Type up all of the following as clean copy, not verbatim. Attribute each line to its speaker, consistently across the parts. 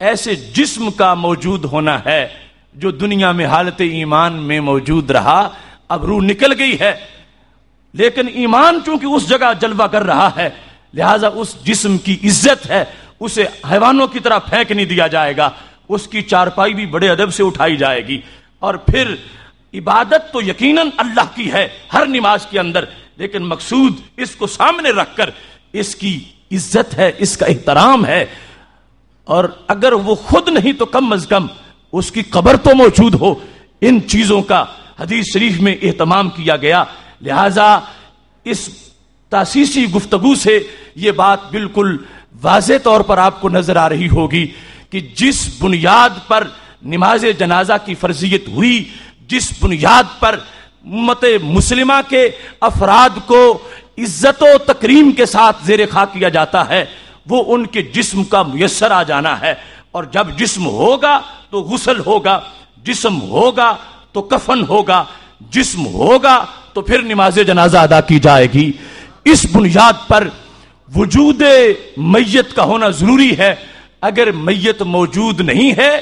Speaker 1: ایسے جسم کا موجود ہونا ہے جو دنیا میں حالت ایمان میں موجود رہا، اب روح نکل گئی ہے، لیکن ایمان چونکہ اس جگہ جلوہ کر رہا ہے، لہذا اس جسم کی عزت ہے، اسے حیوانوں کی طرح پھینک نہیں دیا جائے گا، اس کی چارپائی بھی بڑے ادب سے اٹھائی جائے گی۔ اور پھر عبادت تو یقیناً اللہ کی ہے ہر نماز کے اندر، لیکن مقصود اس کو سامنے رکھ کر اس کی عزت ہے، اس کا احترام ہے، اور اگر وہ خود نہیں تو کم از کم اس کی قبر تو موجود ہو۔ ان چیزوں کا حدیث شریف میں اہتمام کیا گیا، لہذا اس تاسیسی گفتگو سے یہ بات بالکل واضح طور پر آپ کو نظر آ رہی ہوگی کہ جس بنیاد پر نماز جنازہ کی فرضیت ہوئی، جس بنیاد پر امت مسلمہ کے افراد کو عزت و تکریم کے ساتھ زیر خاک کیا جاتا ہے، وہ ان کے جسم کا میسر آ جانا ہے۔ اور جب جسم ہوگا تو غسل ہوگا، جسم ہوگا تو کفن ہوگا، جسم ہوگا تو پھر نماز جنازہ ادا کی جائے گی۔ اس بنیاد پر وجود میت کا ہونا ضروری ہے۔ اگر میت موجود نہیں ہے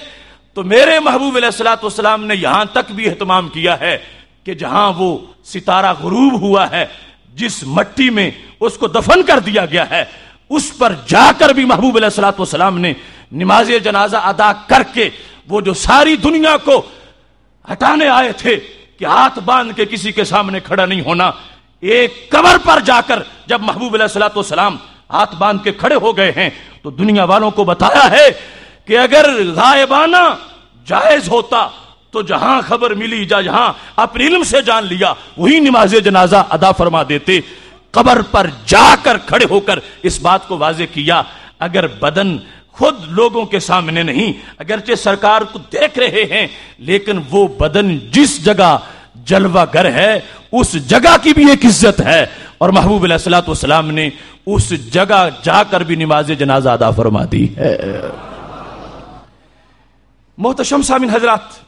Speaker 1: تو میرے محبوب علیہ الصلوۃ والسلام نے یہاں تک بھی اہتمام کیا ہے کہ جہاں وہ ستارہ غروب ہوا ہے، جس مٹی میں اس کو دفن کر دیا گیا ہے، اس پر جا کر بھی محبوب علیہ الصلوۃ والسلام نے نماز جنازہ ادا کر کے وہ جو ساری دنیا کو ہٹانے آئے تھے کہ ہاتھ باندھ کے کسی کے سامنے کھڑا نہیں ہونا، ایک قبر پر جا کر جب محبوب علیہ الصلوۃ والسلام ہاتھ باندھ کے کھڑے ہو گئے ہیں تو دنیا والوں کو بتایا ہے کہ اگر غائبانہ جائز ہوتا تو جہاں خبر ملی، جہاں اپنے علم سے جان لیا، وہی نماز جنازہ ادا فرما دیتے۔ قبر پر جا کر کھڑے ہو کر اس بات کو واضح کیا، اگر بدن خود لوگوں کے سامنے نہیں، اگرچہ سرکار کو دیکھ رہے ہیں، لیکن وہ بدن جس جگہ جلوہ گر ہے اس جگہ کی بھی ایک عزت ہے، اور محبوب علیہ الصلوۃ والسلام نے اس جگہ جا کر بھی نماز جنازہ ادا فرما دی ہے۔ محتشم سامعین حضرات،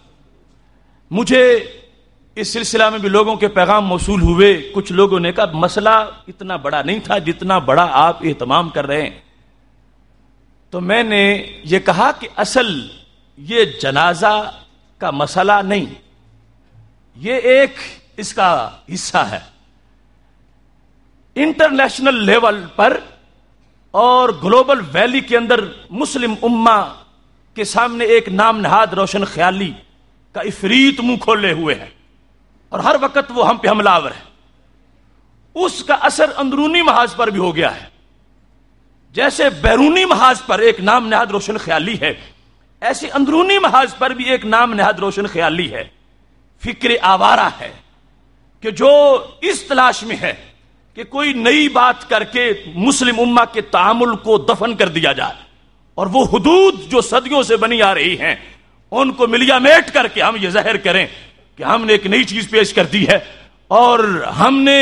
Speaker 1: مجھے اس سلسلہ میں بھی لوگوں کے پیغام موصول ہوئے، کچھ لوگوں نے کہا مسئلہ اتنا بڑا نہیں تھا جتنا بڑا آپ اہتمام کر رہے ہیں۔ تو میں نے یہ کہا کہ اصل یہ جنازہ کا مسئلہ نہیں، یہ ایک اس کا حصہ ہے۔ انٹرنیشنل لیول پر اور گلوبل ویلی کے اندر مسلم امہ کے سامنے ایک نام نہاد روشن خیالی کا افریت منہ کھولے ہوئے ہے، اور ہر وقت وہ ہم پہ حملہ آور ہے۔ اس کا اثر اندرونی محاذ پر بھی ہو گیا ہے۔ جیسے بیرونی محاذ پر ایک نام نہاد روشن خیالی ہے، ایسے اندرونی محاذ پر بھی ایک نام نہاد روشن خیالی ہے، فکر آوارہ ہے، کہ جو اس تلاش میں ہے کہ کوئی نئی بات کر کے مسلم امہ کے تعامل کو دفن کر دیا جائے، اور وہ حدود جو صدیوں سے بنی آ رہی ہیں ان کو ملیا میٹ کر کے ہم یہ ظاہر کریں کہ ہم نے ایک نئی چیز پیش کر دی ہے اور ہم نے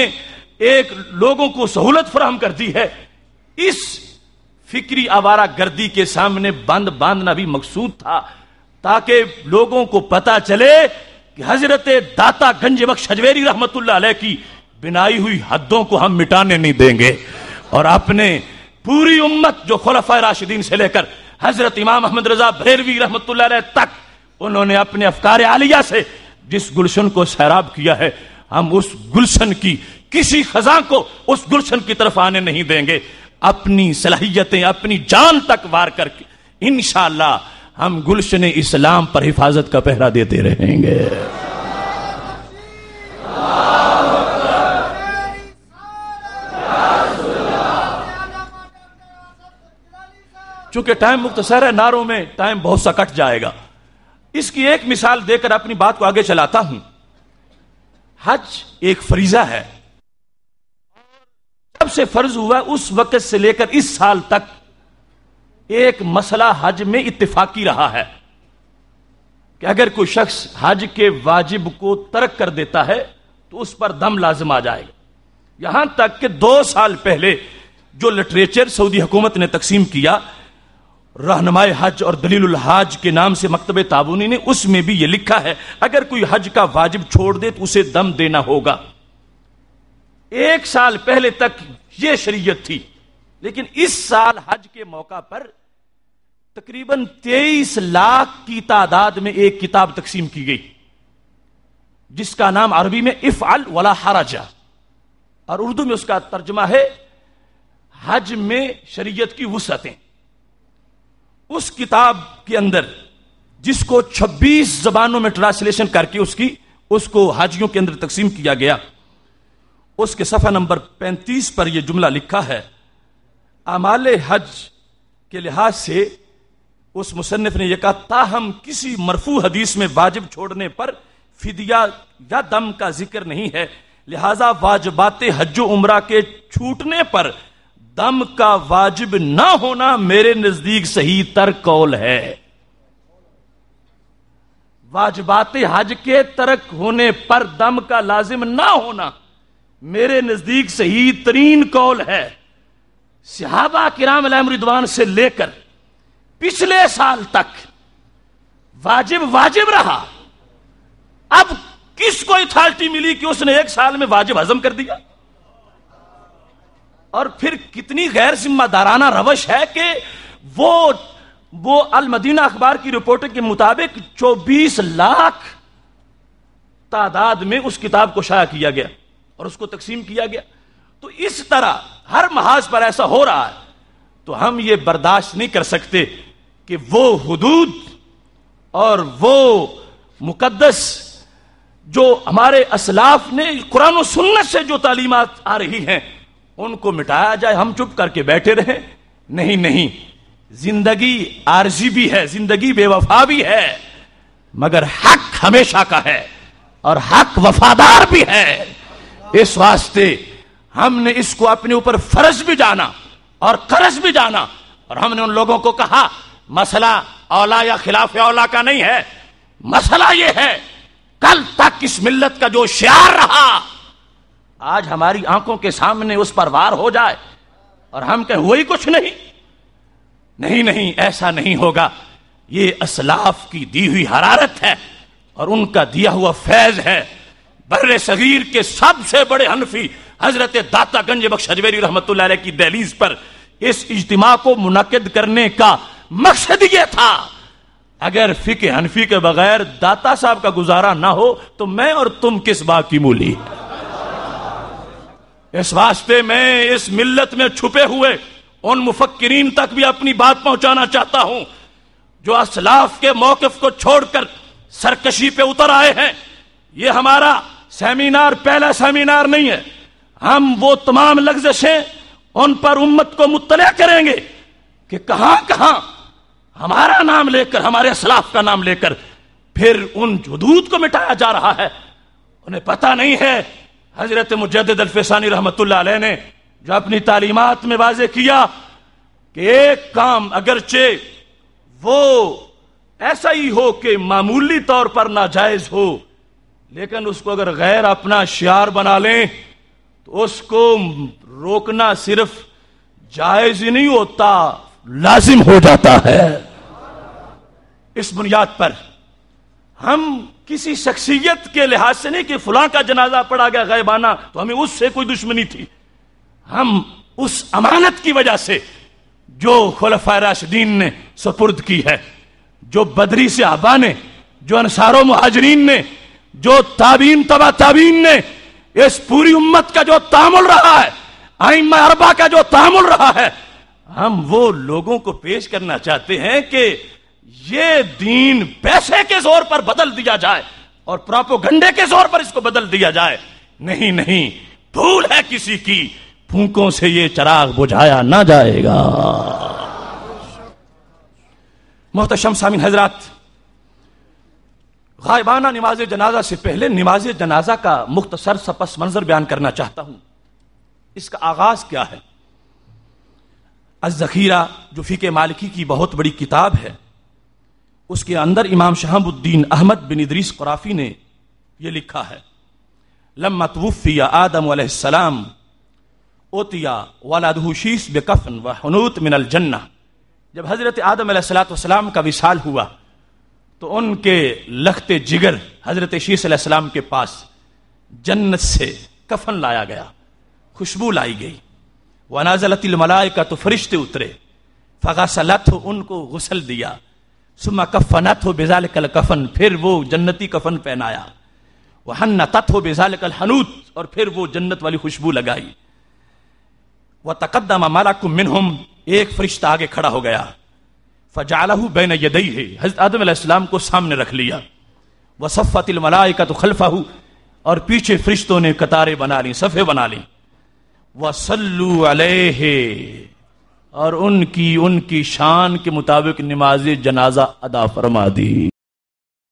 Speaker 1: ایک لوگوں کو سہولت فراہم کر دی ہے۔ اس فکری آوارہ گردی کے سامنے بند باندھنا بھی مقصود تھا، تاکہ لوگوں کو پتا چلے کہ حضرت داتا گنج بخش حجویری رحمت اللہ علیہ کی بنائی ہوئی حدوں کو ہم مٹانے نہیں دیں گے، اور اپنے پوری امت جو خلفائے راشدین سے لے کر حضرت امام احمد رضا بریلوی رحمت اللہ علیہ تک انہوں نے اپنے افکار عالیہ سے جس گلشن کو سیراب کیا ہے، ہم اس گلشن کی کسی خزاں کو اس گلشن کی طرف آنے نہیں دیں گے۔ اپنی صلاحیتیں اپنی جان تک وار کر کے انشاءاللہ ہم گلشن اسلام پر حفاظت کا پہرا دیتے رہیں گے۔ چونکہ ٹائم مختصر ہے، نعروں میں ٹائم بہت سا کٹ جائے گا، اس کی ایک مثال دے کر اپنی بات کو آگے چلاتا ہوں۔ حج ایک فریضہ ہے، جب سے فرض ہوا اس وقت سے لے کر اس سال تک ایک مسئلہ حج میں اتفاقی رہا ہے کہ اگر کوئی شخص حج کے واجب کو ترک کر دیتا ہے تو اس پر دم لازم آ جائے گا۔ یہاں تک کہ 2 سال پہلے جو لٹریچر سعودی حکومت نے تقسیم کیا رہنمائے حج اور دلیل الحاج کے نام سے مکتب تعاونی نے، اس میں بھی یہ لکھا ہے اگر کوئی حج کا واجب چھوڑ دے تو اسے دم دینا ہوگا۔ 1 سال پہلے تک یہ شریعت تھی، لیکن اس سال حج کے موقع پر تقریباً 23 لاکھ کی تعداد میں ایک کتاب تقسیم کی گئی، جس کا نام عربی میں افعل ولا حرج اور اردو میں اس کا ترجمہ ہے حج میں شریعت کی وسعتیں۔ اس کتاب کے اندر، جس کو 26 زبانوں میں ٹرانسلیشن کر کے اس کو حاجیوں کے اندر تقسیم کیا گیا، اس کے صفحہ نمبر 35 پر یہ جملہ لکھا ہے: اعمال حج کے لحاظ سے اس مصنف نے یہ کہا، تاہم کسی مرفوع حدیث میں واجب چھوڑنے پر فدیہ یا دم کا ذکر نہیں ہے، لہذا واجبات حج و عمرہ کے چھوٹنے پر دم کا واجب نہ ہونا میرے نزدیک صحیح تر قول ہے۔ واجبات حج کے ترک ہونے پر دم کا لازم نہ ہونا میرے نزدیک صحیح ترین قول ہے۔ صحابہ کرام علیہم رضوان سے لے کر پچھلے سال تک واجب رہا، اب کس کو اتھارٹی ملی کہ اس نے ایک سال میں واجب ہضم کر دیا؟ اور پھر کتنی غیر ذمہ دارانہ روش ہے کہ وہ المدینہ اخبار کی رپورٹ کے مطابق 24 لاکھ تعداد میں اس کتاب کو شائع کیا گیا اور اس کو تقسیم کیا گیا۔ تو اس طرح ہر محاذ پر ایسا ہو رہا ہے، تو ہم یہ برداشت نہیں کر سکتے کہ وہ حدود اور وہ مقدس جو ہمارے اسلاف نے قرآن و سنت سے جو تعلیمات آ رہی ہیں ان کو مٹایا جائے، ہم چپ کر کے بیٹھے رہیں۔ نہیں، زندگی عارضی بھی ہے، زندگی بے وفا بھی ہے، مگر حق ہمیشہ کا ہے اور حق وفادار بھی ہے۔ اس واسطے ہم نے اس کو اپنے اوپر فرض بھی جانا اور قرض بھی جانا، اور ہم نے ان لوگوں کو کہا مسئلہ اولا یا خلاف اولا کا نہیں ہے، مسئلہ یہ ہے کل تک اس ملت کا جو شعار رہا آج ہماری آنکھوں کے سامنے اس پر وار ہو جائے اور ہم کہیں وہی کچھ نہیں، ایسا نہیں ہوگا۔ یہ اسلاف کی دی ہوئی حرارت ہے اور ان کا دیا ہوا فیض ہے۔ بر صغیر کے سب سے بڑے حنفی حضرت داتا گنج بخش حجویری رحمت اللہ علیہ کی دہلیز پر اس اجتماع کو منعقد کرنے کا مقصد یہ تھا، اگر فقہ حنفی کے بغیر داتا صاحب کا گزارا نہ ہو تو میں اور تم کس بات کی مولی؟ اس واسطے میں اس ملت میں چھپے ہوئے ان مفکرین تک بھی اپنی بات پہنچانا چاہتا ہوں جو اسلاف کے موقف کو چھوڑ کر سرکشی پہ اتر آئے ہیں۔ یہ ہمارا سیمینار پہلا سیمینار نہیں ہے، ہم وہ تمام لغزشیں ان پر امت کو مطلع کریں گے کہ کہاں ہمارا نام لے کر، ہمارے اسلاف کا نام لے کر پھر ان حدود کو مٹایا جا رہا ہے۔ انہیں پتہ نہیں ہے حضرت مجدد الفسانی رحمت اللہ علیہ نے جو اپنی تعلیمات میں واضح کیا کہ ایک کام اگرچہ وہ ایسا ہی ہو کہ معمولی طور پر ناجائز ہو، لیکن اس کو اگر غیر اپنا شعار بنا لیں تو اس کو روکنا صرف جائز ہی نہیں ہوتا، لازم ہو جاتا ہے۔ اس بنیاد پر ہم کسی شخصیت کے لحاظ سے نہیں کہ فلاں کا جنازہ پڑا گیا غیبانہ تو ہمیں اس سے کوئی دشمنی تھی، ہم اس امانت کی وجہ سے جو خلفائے راشدین نے سپرد کی ہے، جو بدری صحابہ نے، جو انصار و مہاجرین نے، جو تابعین تبع تابعین نے، اس پوری امت کا جو تعامل رہا ہے، ائمہ اربعہ کا جو تعامل رہا ہے، ہم وہ لوگوں کو پیش کرنا چاہتے ہیں کہ یہ دین پیسے کے زور پر بدل دیا جائے اور پراپوگنڈے کے زور پر اس کو بدل دیا جائے۔ نہیں، بھول ہے کسی کی، پھونکوں سے یہ چراغ بجھایا نہ جائے گا۔ محتشم سامعین حضرات، غائبانہ نماز جنازہ سے پہلے نماز جنازہ کا مختصر سا پس منظر بیان کرنا چاہتا ہوں۔ اس کا آغاز کیا ہے؟ الذخیرہ جو فقہ مالکی کی بہت بڑی کتاب ہے، اس کے اندر امام شہاب الدین احمد بن ادریس قرافی نے یہ لکھا ہے: لما توفی آدم علیہ السلام اوتیا ولدہ شیث بکفن وحنوط من الجنہ، جب حضرت آدم علیہ السلام کا وصال ہوا تو ان کے لخت جگر حضرت شیث علیہ السلام کے پاس جنت سے کفن لایا گیا، خوشبو لائی گئی، ونازلت الملائکہ، تو فرشتے اترے، فغسلت ہو، ان کو غسل دیا، ثم کفنت ہو بذالک الکفن، پھر وہ جنتی کفن پہنایا، وحنتت ہو بذالک الحنوت، اور پھر وہ جنت والی خوشبو لگائی، وتقدم ملک منہم، ایک فرشتہ آگے کھڑا ہو گیا، فجعلہ بین یدیہ، حضرت آدم علیہ السلام کو سامنے رکھ لیا، وصفت الملائکۃ خلفہ، اور پیچھے فرشتوں نے قطاریں بنا لی، صفیں بنا لی، وصلوا علیہ، اور ان کی شان کے مطابق نماز جنازہ ادا فرما دی۔